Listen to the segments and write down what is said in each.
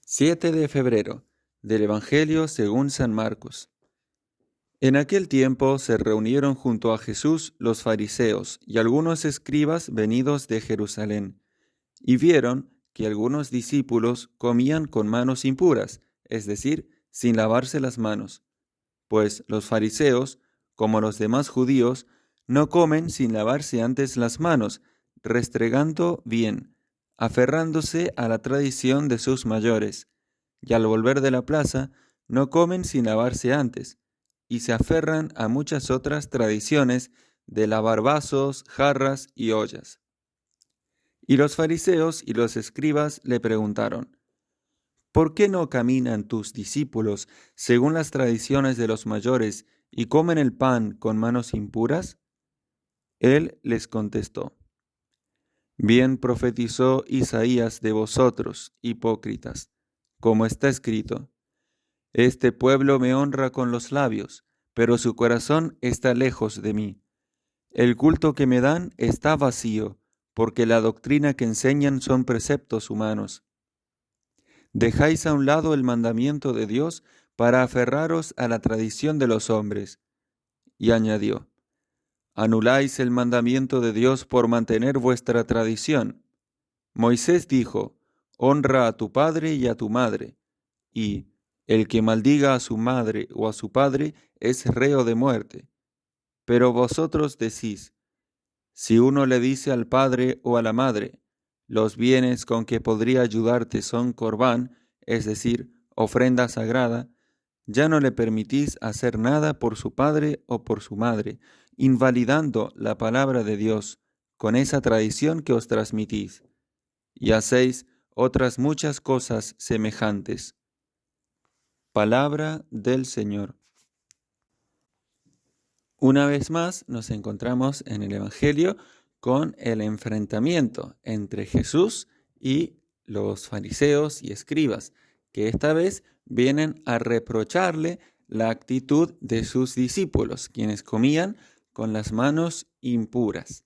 7 de febrero del Evangelio según San Marcos. En aquel tiempo se reunieron junto a Jesús los fariseos y algunos escribas venidos de Jerusalén, y vieron que algunos discípulos comían con manos impuras, es decir, sin lavarse las manos. Pues los fariseos, como los demás judíos, no comen sin lavarse antes las manos, restregando bien, aferrándose a la tradición de sus mayores, y al volver de la plaza, no comen sin lavarse antes, y se aferran a muchas otras tradiciones de lavar vasos, jarras y ollas. Y los fariseos y los escribas le preguntaron: ¿por qué no caminan tus discípulos según las tradiciones de los mayores y comen el pan con manos impuras? Él les contestó: bien profetizó Isaías de vosotros, hipócritas, como está escrito: este pueblo me honra con los labios, pero su corazón está lejos de mí. El culto que me dan está vacío, porque la doctrina que enseñan son preceptos humanos. Dejáis a un lado el mandamiento de Dios para aferraros a la tradición de los hombres. Y añadió: anuláis el mandamiento de Dios por mantener vuestra tradición. Moisés dijo: honra a tu padre y a tu madre, y el que maldiga a su madre o a su padre es reo de muerte. Pero vosotros decís: si uno le dice al padre o a la madre, los bienes con que podría ayudarte son corbán, es decir, ofrenda sagrada, ya no le permitís hacer nada por su padre o por su madre, invalidando la palabra de Dios con esa tradición que os transmitís, y hacéis otras muchas cosas semejantes. Palabra del Señor. Una vez más nos encontramos en el Evangelio con el enfrentamiento entre Jesús y los fariseos y escribas, que esta vez vienen a reprocharle la actitud de sus discípulos, quienes comían con las manos impuras.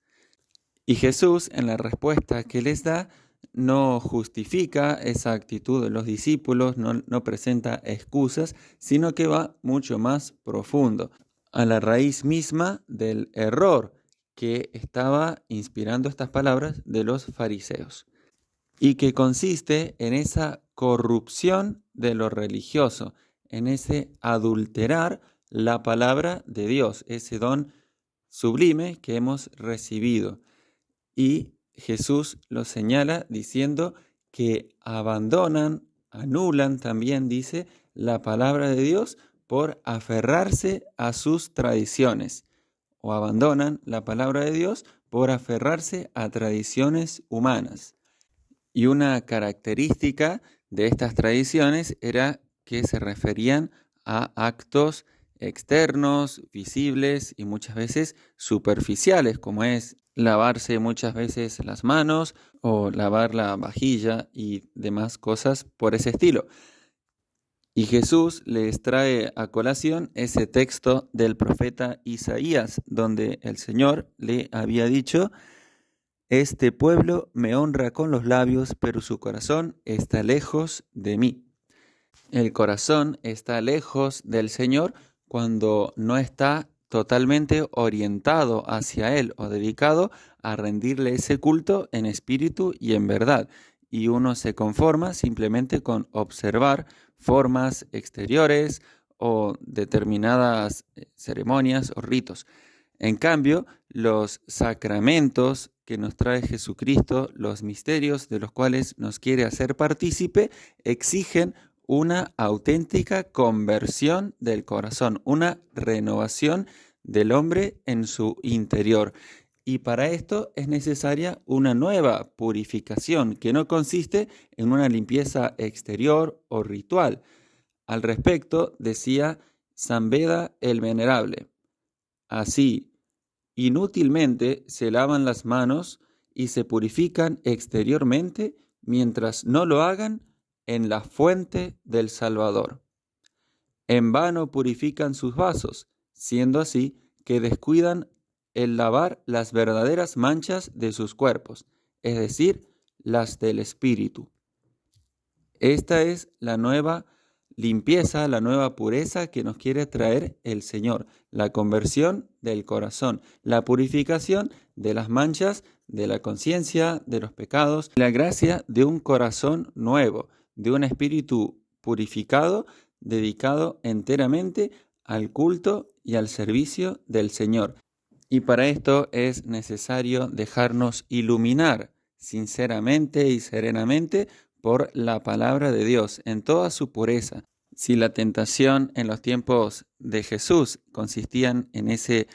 Y Jesús, en la respuesta que les da, no justifica esa actitud de los discípulos, no presenta excusas, sino que va mucho más profundo, a la raíz misma del error que estaba inspirando estas palabras de los fariseos, y que consiste en esa corrupción de lo religioso, en ese adulterar la palabra de Dios, ese don sublime que hemos recibido. Y Jesús lo señala diciendo que anulan también, dice, la palabra de Dios por aferrarse a sus tradiciones, o abandonan la palabra de Dios por aferrarse a tradiciones humanas. Y una característica de estas tradiciones era que se referían a actos externos, visibles y muchas veces superficiales, como es lavarse muchas veces las manos o lavar la vajilla y demás cosas por ese estilo. Y Jesús les trae a colación ese texto del profeta Isaías, donde el Señor le había dicho: este pueblo me honra con los labios, pero su corazón está lejos de mí. El corazón está lejos del Señor cuando no está totalmente orientado hacia Él o dedicado a rendirle ese culto en espíritu y en verdad. Y uno se conforma simplemente con observar formas exteriores o determinadas ceremonias o ritos. En cambio, los sacramentos que nos trae Jesucristo, los misterios de los cuales nos quiere hacer partícipe, exigen una auténtica conversión del corazón, una renovación del hombre en su interior. Y para esto es necesaria una nueva purificación que no consiste en una limpieza exterior o ritual. Al respecto decía San Beda el Venerable: así, inútilmente se lavan las manos y se purifican exteriormente mientras no lo hagan en la fuente del Salvador. En vano purifican sus vasos, siendo así que descuidan el lavar las verdaderas manchas de sus cuerpos, es decir, las del espíritu. Esta es la nueva limpieza, la nueva pureza que nos quiere traer el Señor, la conversión del corazón, la purificación de las manchas de la conciencia, de los pecados, la gracia de un corazón nuevo, de un espíritu purificado, dedicado enteramente al culto y al servicio del Señor. Y para esto es necesario dejarnos iluminar sinceramente y serenamente por la palabra de Dios en toda su pureza. Si la tentación en los tiempos de Jesús consistían en ese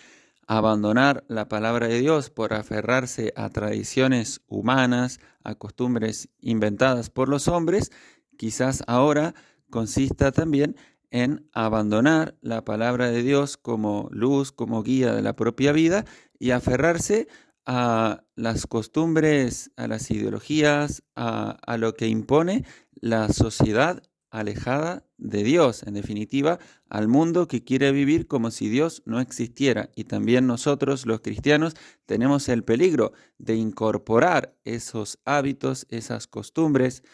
abandonar la palabra de Dios por aferrarse a tradiciones humanas, a costumbres inventadas por los hombres, quizás ahora consista también en abandonar la palabra de Dios como luz, como guía de la propia vida y aferrarse a las costumbres, a las ideologías, a lo que impone la sociedad alejada de Dios, en definitiva, al mundo que quiere vivir como si Dios no existiera. Y también nosotros, los cristianos, tenemos el peligro de incorporar esos hábitos, esas costumbres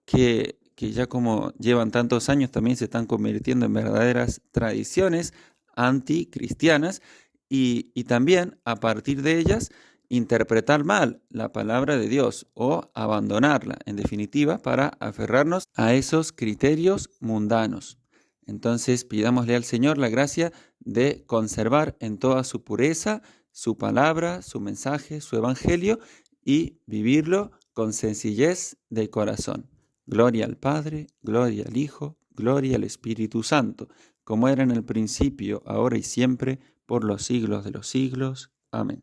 que ya como llevan tantos años también se están convirtiendo en verdaderas tradiciones anticristianas y también a partir de ellas interpretar mal la palabra de Dios o abandonarla, en definitiva, para aferrarnos a esos criterios mundanos. Entonces pidámosle al Señor la gracia de conservar en toda su pureza su palabra, su mensaje, su evangelio y vivirlo con sencillez de corazón. Gloria al Padre, gloria al Hijo, gloria al Espíritu Santo, como era en el principio, ahora y siempre, por los siglos de los siglos. Amén.